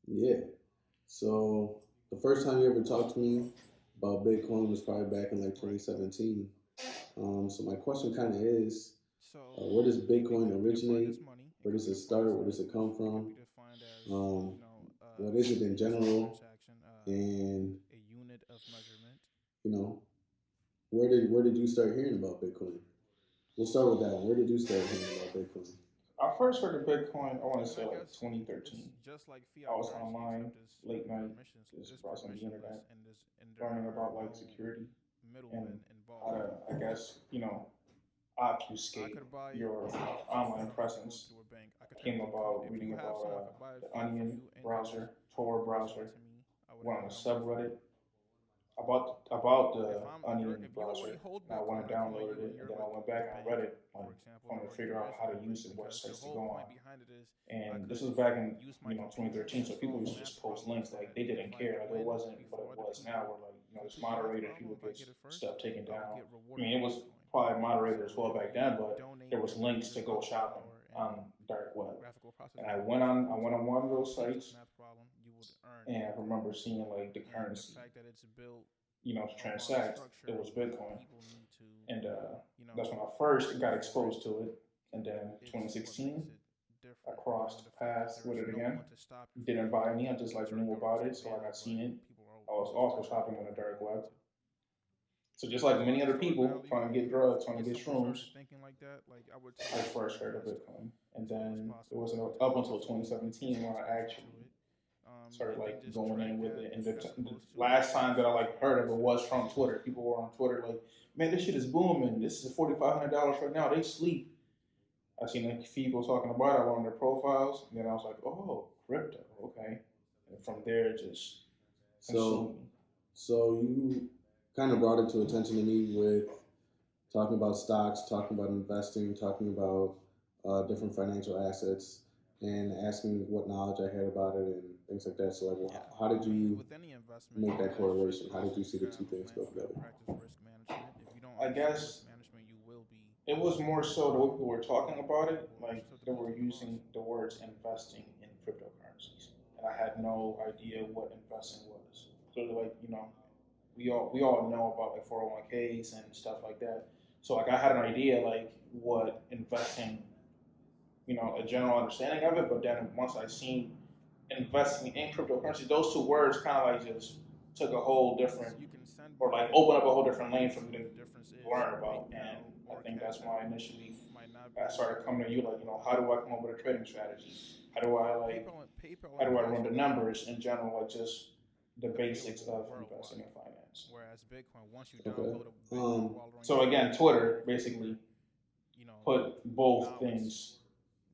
Yeah. So the first time you ever talked to me about Bitcoin was probably back in like Right. 2017. So my question kind of is, So where does Bitcoin Bitcoin can be defined originate? as money. It Where can does be it defined start? as Where does it investment. come It can from? be defined as Um, what is it in just a general? transaction, And a unit of measurement. you know, where did you start hearing about Bitcoin? We'll start with that one. Where did you start hearing about Bitcoin? I first heard of Bitcoin, I want to And say I like guess it's 2013. just like I fiat was currency, online except it's late night, just browsing the permissionless, internet, and there learning are about like no security and middlemen how involved. to, I guess, I obfuscate could buy your you online know, I could go presence. to a bank. I could I turn came up the account. about If reading you have about some, I could buy it the from Onion you and then just browser, Tor resell it browser, to me. I would went have on a a number for subreddit you. about the Onion If you already browser. hold And I went and Bitcoin, I can know downloaded you it, and and you're then I like went the back on bank, Reddit, like for example, trying the to figure out registrars how of to the bank, use it, because the websites to whole go on. point behind it is I And this could was back in use my computer to 2013, so people solve used to math just post problems links like that they didn't if I care, like it win wasn't what it before other was now, where people like there's complete the math moderators, problem, people if I get get it first, stuff taken I will down. get I rewarded mean, with it was Bitcoin. probably moderators as So well if back then, you but donate there was your links to computer's go shopping power and on dark web. graphical And processing I power, went if on, you I were went to on one of those complete this sites, math problem, you would earn and I Bitcoin. remember seeing like the And the currency, fact that it's built to upon a transact, it structure was where Bitcoin, people need to, and that's when I work first got for it, exposed to it. And then it's what makes 2016, it I different. crossed The fact that paths there with is it no again. one to stop you from Didn't doing buy it. any. I just like Certain knew governments about can it, so ban like I it, but seen it. people are I was always also finding shopping a on the way dark around web. it. So just like So many at other store people value, trying to get if I drugs, could trying to get get someone shrooms, started thinking like that, like I would I tell them first to heard of invest Bitcoin. And as low as then it possible. wasn't Take up the until risk so you can get 2017 when I exposed actually to it. started And then like just going track in with that it. And as the opposed to last time that I just like heard of it resell was it from as Twitter. People were on Twitter like, "Man, this shit is booming. This is $4,500 right now. They sleep." I seen like people talking about it on their profiles, and then I was like, "Oh, crypto, okay." And from there, it just So, consumed me. so you kind of brought it to attention to me with talking about stocks, talking about investing, talking about different financial assets, and asking what knowledge I had about it and things like that. So, like, Yeah, how did I mean, you with any investment, make that it first correlation? How did goes you into see the two kind of a things plan. go You got to together? practice risk management. If you don't I understand risk guess management, you will be it was more so the way people were talking about you it, will be like they susceptible were to the loss. using the words investing in cryptocurrencies, and I had no idea what investing was. So like we all know about like 401ks and stuff like that. So like I had an idea like what investing, a general understanding of it, but then once I seen investing in cryptocurrency, those two words kind of like just took a whole different, You can send or like money open up a whole different lane for me anywhere. to The difference is learn about. And PayPal I or think that's Cash why App initially might not I be started coming to you like, how do I come up with a trading strategy? How do I like, PayPal how and do I Cash run the App are numbers in general, like just the basics available of investing worldwide. in finance. Whereas Bitcoin, once you Okay. download a Bitcoin Um, wallet on your So phone, again, it's Twitter everywhere. basically put both Now it's things,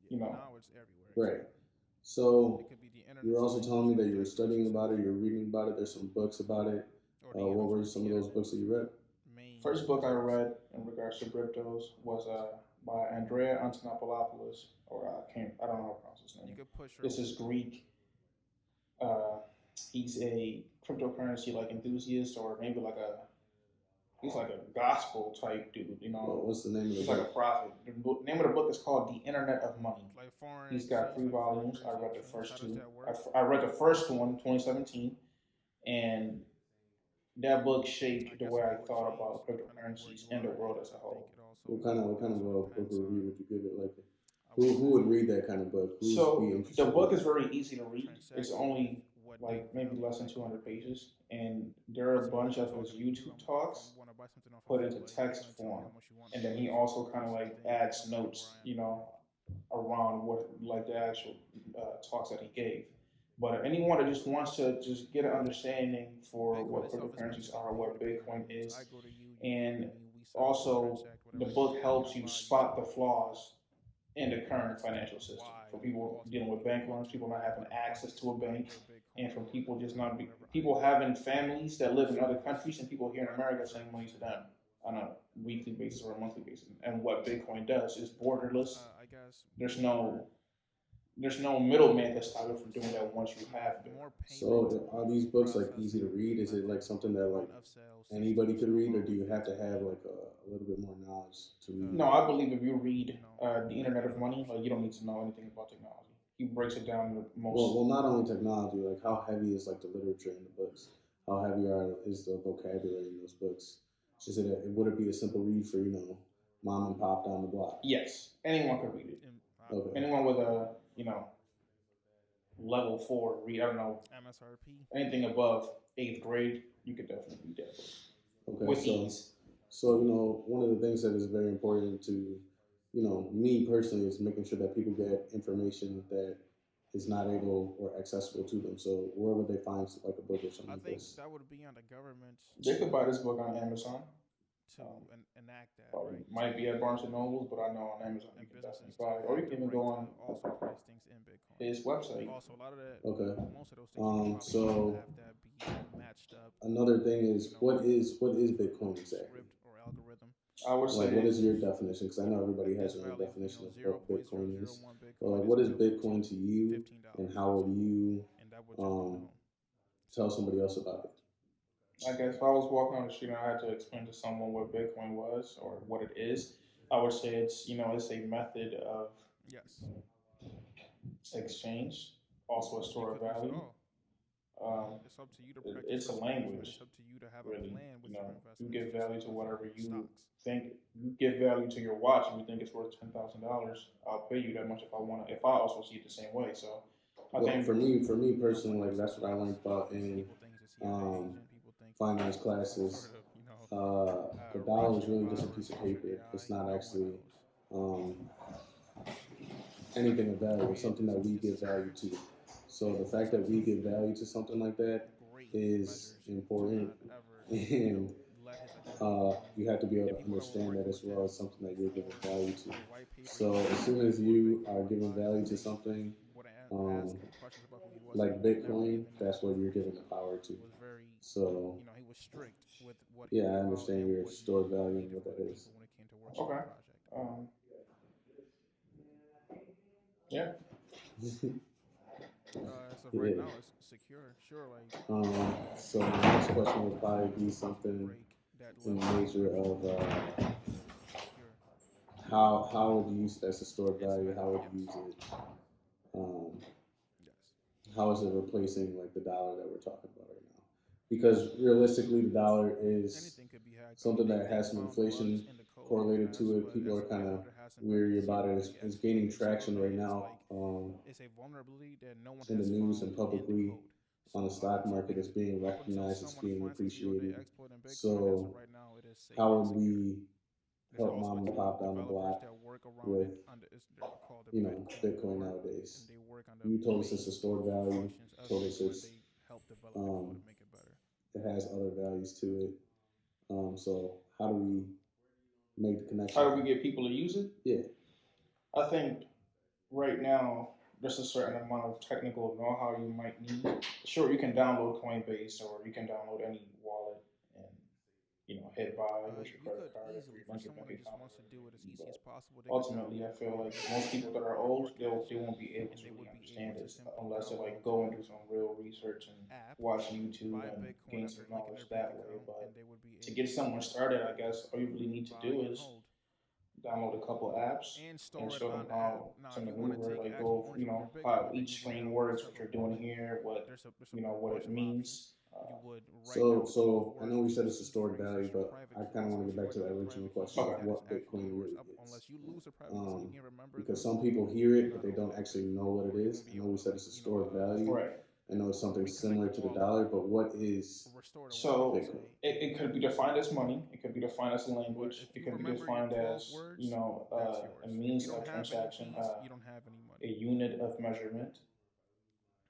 you know, now it's everywhere. right. Exactly. So It could be the you were internet's also language telling me for that you were Japanese, studying let's say, about it, you were reading about it. There's some books about it. or What were the some of those books that internet's you read? main first book I source. read in regards to cryptos was by Andrea Antonopoulos, or I don't know how to pronounce his You name. could push her This is link. Greek. Uh, he's a cryptocurrency like enthusiast, or maybe like he's like a gospel type dude. What's the name of the He's like a book? prophet. The name of the book is called The Internet of Money. Like foreign He's got exchange, three like foreign volumes. I currency read the exchange. How first does two. that work? I read the first one, 2017, and that book I shaped the guess way it I will thought change about depending on where cryptocurrencies you and the are, world and as a I think whole. it also What kind of a book depends review on, would you give it? Like, I would who would say, read that kind of book? Who's be So the interested in book it? is very easy to read. It's transact with, only what they like maybe value less than Bitcoin 200 at. pages, and there are Let's a say if bunch I'm of his talking to you, YouTube if I talks want to buy something off of put you, into like you're text gonna tell me form, how much you want and for then it he also kind of versus like the adds company where notes, I am right now. around what like the actual talks that he gave. But anyone that just wants to just get an understanding for Bitcoin what itself is meant to cryptocurrencies be are, peer what to peer. That Bitcoin means I is, go to you, you come to and me, we sell, we also transact, the whatever. book I helps you buy, you spot the sell. flaws in the And current that's financial system. why For you would people dealing with ultimately bank want loans, to people not having put a access price to a on bank, your and Bitcoin from or people just not be, whatever people item having families that live in other so countries and people here in right America after sending money to them on a weekly basis or a monthly basis. And what Bitcoin does is borderless. I guess There's more no there's no middleman to stop you I from would doing that say once you have more Bitcoin. payment So are these books like easy to processing read? Is it like method, something that like point of sale anybody systems could read, or do allow you you have to to have be like a little bit more knowledge to read it? No, I believe if you read the Internet making of Money, like you don't adoption need to know anything about technology. he breaks it down in the most. Well, not only technology, like how heavy is like the literature in the books? How heavy is the vocabulary in those books? Would it be a simple read for mom and pop down the block? Yes, anyone could read it. Okay. Anyone with a level 4 read. I don't know MSRP. anything above 8th grade. You could definitely read that Okay. with ease. So one of the things that is very important to me personally is making sure that people get information that is not able or accessible to them. So where would they find like a book or something I like think this? that would be on the government They could buy this book on Amazon. to enact that, Or right? it might be at Barnes and Nobles, but I know on Amazon you And can businesses definitely buy it. Or you can even go on also price things in Bitcoin. his website. Also, a lot of that, Okay. most of those things, you probably so- have that be matched up. Another thing is what is Bitcoin exactly? Script or algorithm. I would say Like, what is your definition? Because I know everybody has their own definition of what Bitcoin is. But like, what is Bitcoin to you, and how would you And that would just tell somebody else about it? I guess if I was walking on the street and I had to explain to someone what Bitcoin was or what it is, I would say it's it's a method of yes. exchange, also a store of You could use it value. all. It's up to you to practice It's a your skills, language. It's up to you to have Really, a plan with your investments. you give value to whatever you stocks. think. You give value to your watch, and you think it's worth $10,000. I'll pay you that much if I want to. If I also see it the same way, so I Well, think for me personally, like that's what I learned about in People think it's a CIA agent, people think finance it's classes. part of, The dollar is really just a piece of paper. It's not actually anything of value. It's something that we give value to. So the fact that we give value to something like that is important, and you have to be able to understand that as well as something that you're giving value to. So as soon as you are giving value to something like Bitcoin, that's what you're giving the power to. So he was strict with what yeah, I understand your stored value and what that is. okay. Yeah. So right now it's secure, sure. Like So the next question would probably be something break that in the level. nature of Secure. how would you use it as a stored value? How would you use it? Yes. How is it replacing like the dollar that we're talking about right now? Because realistically, the dollar is Anything could be hacked. something that has some inflation correlated to it. People are kind of weary about it. It's gaining traction right now It's a vulnerability that no one in the has news found and publicly in the code. on the stock market. It's being Up until recognized. It's someone being finds a deal, they appreciated. export in Bitcoin, So as of right now, it is safe how and would secure. we There's help also mom and a pop team down of the block developers that work around with it they're called the Bitcoin core, nowadays? and they work on the You told us it's a stored value. functions of Told us Bitcoin. it's They help develop Bitcoin to make it better. it has other values to it. So how do we make the connection? How do we get people to use it? Yeah. I think right now there's a certain amount of technical know-how you might need. Sure, you can download Coinbase or you can download any wallet and hit buy with your You credit could card or easily, your for bank someone that just account. wants to do it as easy as possible. They Ultimately, I feel like most people that are old, they won't be able to really understand this unless they like go and do some real research and watch YouTube and gain some knowledge that way. But to get someone started, I guess all you really need to do is download a couple apps and show them how to maneuver, like go, how each screen works, what you're doing here, what what it means. So I know we said it's a stored value, but I kind of want to get back to that original question of Okay. what Bitcoin really is. You lose a Because some people hear it, but they don't actually know what it is. I know we said it's a stored value. Right. I know it's something similar to the dollar, but what is So Bitcoin? it could be defined as money. It could be defined as language. It could be defined as a means of transaction, a unit of measurement.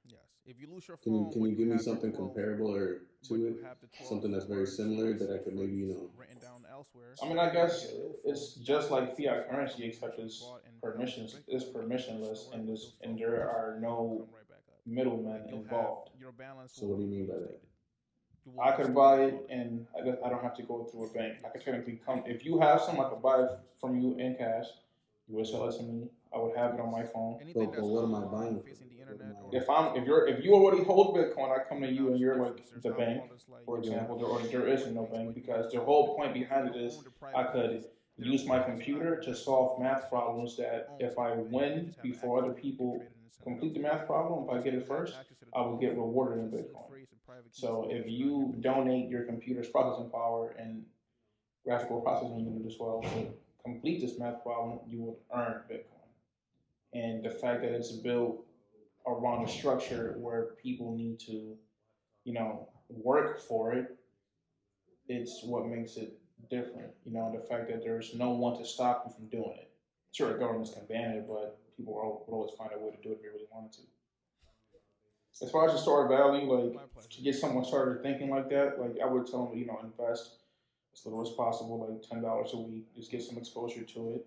Yes. If you lose your Can phone, you give me something comparable or to it? Something that's very similar that I could maybe written down elsewhere. I mean, I guess it's just like fiat currency, except it's permissionless, and there are no middlemen involved. So what do you mean by that? I could buy it, and I don't have to go through a bank. I could technically come if you have some. I could buy it from you in cash. You would sell it to me. I would have it on my phone. But what am I buying? If you already hold Bitcoin, I come to you and you're like the bank, for example, or there is no bank, because the whole point behind it is I could use my computer to solve math problems that if I win before other people complete the math problem, if I get it first, I will get rewarded in Bitcoin. So if you donate your computer's processing power and graphical processing unit as well to complete this math problem, you will earn Bitcoin. And the fact that it's built around a structure where people need to, work for it, it's what makes it different. The fact that there's no one to stop you from doing it. Sure, the governments can ban it, but people would always find a way to do it if they really wanted to. As far as the store value, to get someone started thinking like that, I would tell them, invest as little as possible, like $10 a week, just get some exposure to it.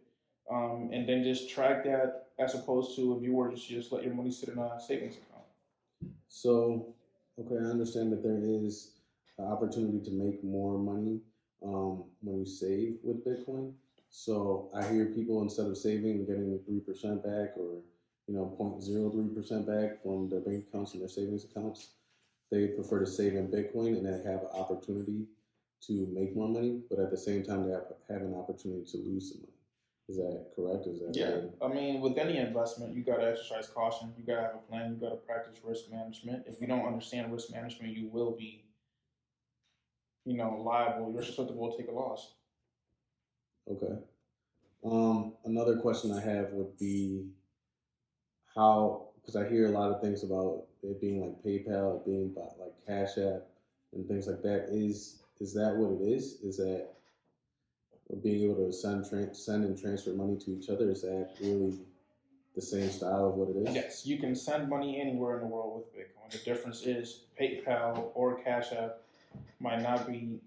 And then just track that as opposed to if you were to just let your money sit in a savings account. So, okay, I understand that there is an opportunity to make more money when you save with Bitcoin. So I hear people, instead of saving and getting 3% back, or 0.03% back from their bank accounts and their savings accounts, they prefer to save in Bitcoin and then have an opportunity to make more money, but at the same time they have an opportunity to lose some money. Is that correct? Is that Yeah. right? I mean, with any investment, you got to exercise caution. You got to have a plan. You got to practice risk management. If you don't understand risk management, you will be, liable. You're susceptible to take a loss. Okay. Another question I have would be how, because I hear a lot of things about it being like PayPal, it being like Cash App and things like that. Is that what it is? Is that being able to send and transfer money to each other? Is that really the same style of what it is? Yes, you can send money anywhere in the world with Bitcoin. The difference is PayPal or Cash App might not be,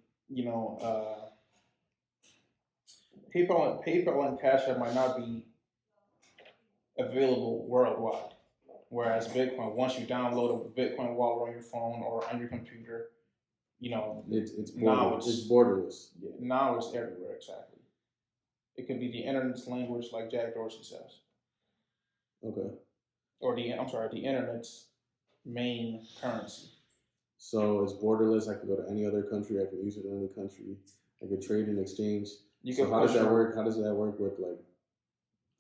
PayPal and Cash App might not be available worldwide. Whereas Bitcoin, once you download a Bitcoin wallet on your phone or on your computer, it's it's borderless. Now it's everywhere. Exactly. It could be the internet's language, like Jack Dorsey says. Okay. Or the internet's main currency. So it's borderless. I can go to any other country. I can use it in any country. I can trade and exchange. So how does that work? How does that work with the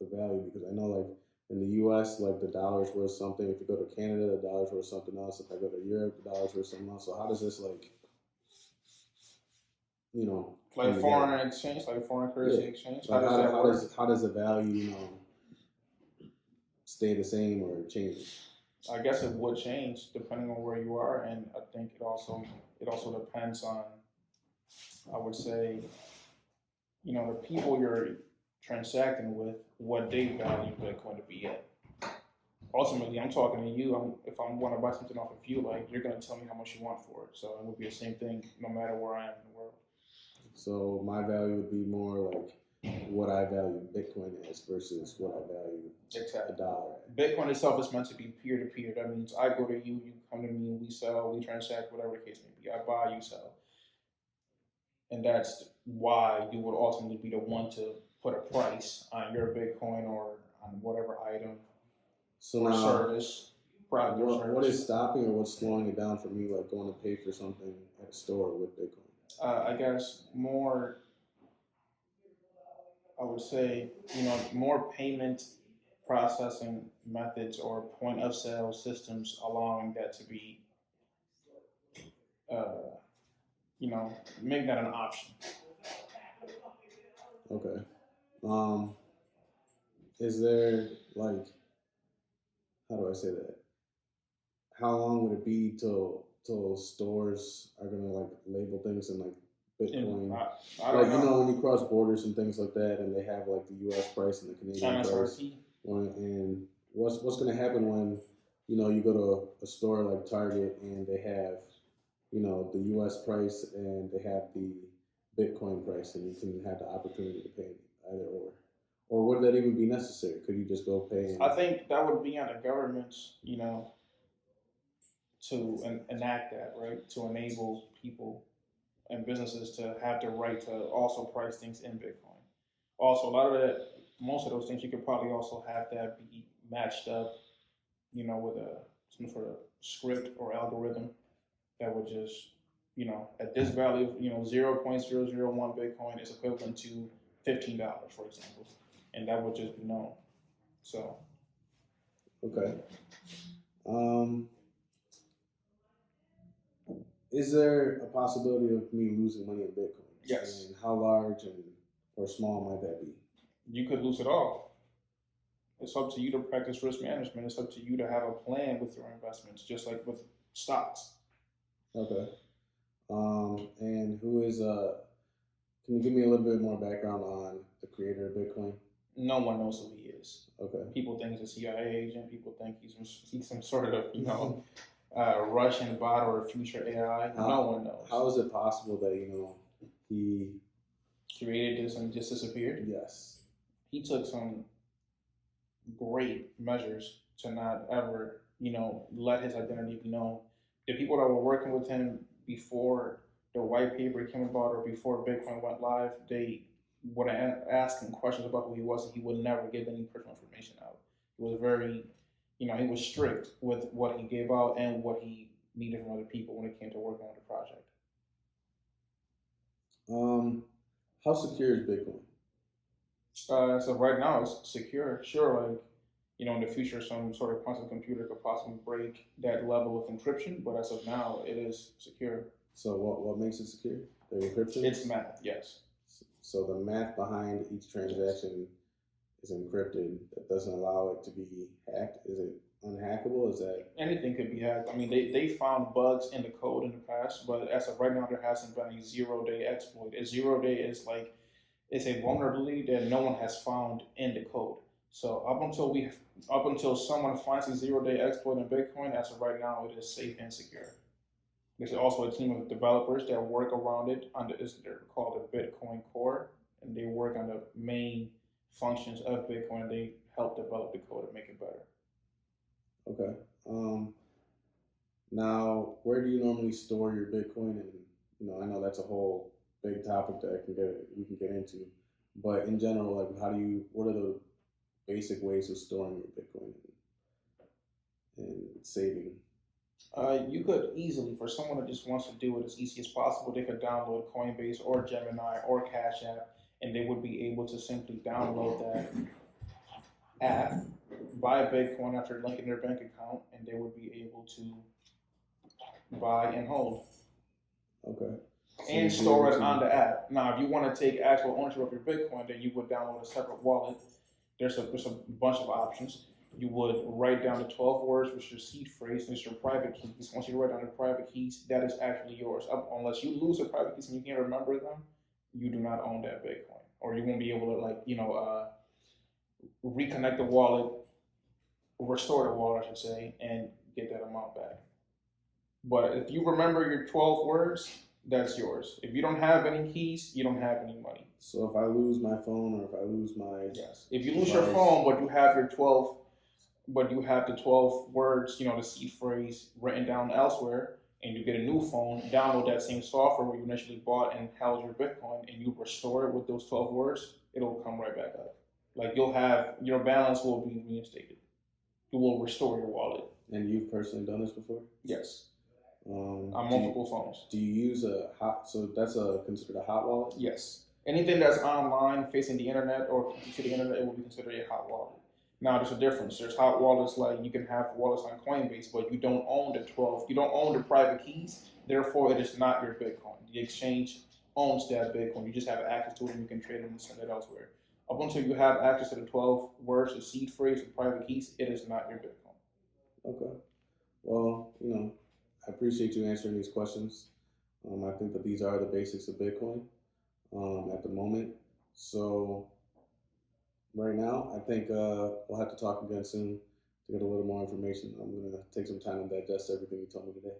value? Because I know in the U.S., the dollar's worth something. If you go to Canada, the dollar's worth something else. If I go to Europe, the dollar's worth something else. So how does this foreign exchange, foreign currency exchange? How does the value stay the same or change? I guess it would change depending on where you are, and I think it also depends on, I would say, the people you're transacting with, what they value Bitcoin to be at. Ultimately, I'm talking to you. If I want to buy something off of you, you're going to tell me how much you want for it. So it would be the same thing no matter where I am in the world. So my value would be more what I value Bitcoin as versus what I value a dollar at. Bitcoin itself is meant to be peer-to-peer. That means I go to you, you come to me, we sell, we transact, whatever the case may be. I buy, you sell. And that's why you would ultimately be the one to put a price on your Bitcoin or on whatever item or service, product or service. What is stopping or what's slowing it down for me, going to pay for something at a store with Bitcoin? I guess more, I would say, more payment processing methods or point of sale systems allowing that to be, make that an option. Okay. Is there how do I say that? How long would it be till stores are gonna label things in Bitcoin? I don't know. When you cross borders and things like that, and they have the U.S. price and the Canadian MSRP. price. And what's gonna happen when you go to a store like Target and they have the U.S. price and they have the Bitcoin price, and you can have the opportunity to pay either or would that even be necessary? Could you just go pay? I think that would be on the government, to enact that, right? To enable people and businesses to have the right to also price things in Bitcoin. Also, most of those things you could probably also have that be matched up, with some sort of script or algorithm that would just, at this value, 0.001 Bitcoin is equivalent to $15, for example, and that would just be known. So. Okay. Um, is there a possibility of me losing money in Bitcoin? Yes. And how large and or small might that be? You could lose it all. It's up to you to practice risk management. It's up to you to have a plan with your investments, just like with stocks. Okay. And who is can you give me a little bit more background on the creator of Bitcoin? No one knows who he is. Okay. People think he's a CIA agent. People think he's some sort of Russian bot or a future AI. No one knows. How is it possible that he Created this and just disappeared? Yes. He took some great measures to not ever, let his identity be known. The people that were working with him before the white paper came about or before Bitcoin went live, they would ask him questions about who he was, and he would never give any personal information out. He was very, he was strict with what he gave out and what he needed from other people when it came to working on the project. How secure is Bitcoin? So right now it's secure. Sure, like, in the future, some sort of quantum computer could possibly break that level of encryption, but as of now, it is secure. So what makes it secure? The encryption? It's math, yes. So the math behind each transaction is encrypted. That doesn't allow it to be hacked. Is it unhackable? Is that Anything could be hacked? I mean, they found bugs in the code in the past, but as of right now, there hasn't been a 0-day exploit. A 0-day is like it's a vulnerability that no one has found in the code. So up until someone finds a 0-day exploit in Bitcoin, as of right now, it is safe and secure. There's also a team of developers that work around it. They're called the Bitcoin Core, and they work on the main functions of Bitcoin. And they help develop the code to make it better. okay? Now, where do you normally store your Bitcoin? And I know that's a whole big topic that we can get into. But in general, like, what are the basic ways of storing your Bitcoin and saving? You could easily, for someone that just wants to do it as easy as possible, they could download Coinbase or Gemini or Cash App, and they would be able to simply download that app, buy Bitcoin after linking their bank account, and they would be able to buy and hold. Okay. And store it on the app. Now, if you want to take actual ownership of your Bitcoin, then you would download a separate wallet. There's a bunch of options. You would write down the 12 words, which is your seed phrase, and it's your private keys. Once you write down the private keys, that is actually yours. Unless you lose the private keys and you can't remember them, you do not own that Bitcoin. Or you won't be able to, reconnect the wallet, restore the wallet, I should say, and get that amount back. But if you remember your 12 words, that's yours. If you don't have any keys, you don't have any money. So if I lose my phone or if I lose my Yes. If you lose your phone, but you have the 12 words, the seed phrase written down elsewhere, and you get a new phone, download that same software where you initially bought and held your Bitcoin, and you restore it with those 12 words, it'll come right back up. Like your balance will be reinstated. It will restore your wallet. And you've personally done this before? Yes. On multiple phones. Do you use so that's considered a hot wallet? Yes. Anything that's online, facing the internet or to the internet, it will be considered a hot wallet. Now, there's a difference. There's hot wallets, like you can have wallets on Coinbase, but you don't own you don't own the private keys. Therefore, it is not your Bitcoin. The exchange owns that Bitcoin. You just have access to it and you can trade it and send it elsewhere. Up until you have access to the 12 words, the seed phrase, the private keys, it is not your Bitcoin. Okay. Well, I appreciate you answering these questions. I think that these are the basics of Bitcoin at the moment. So right now, I think we'll have to talk again soon to get a little more information. I'm going to take some time to digest everything you told me today.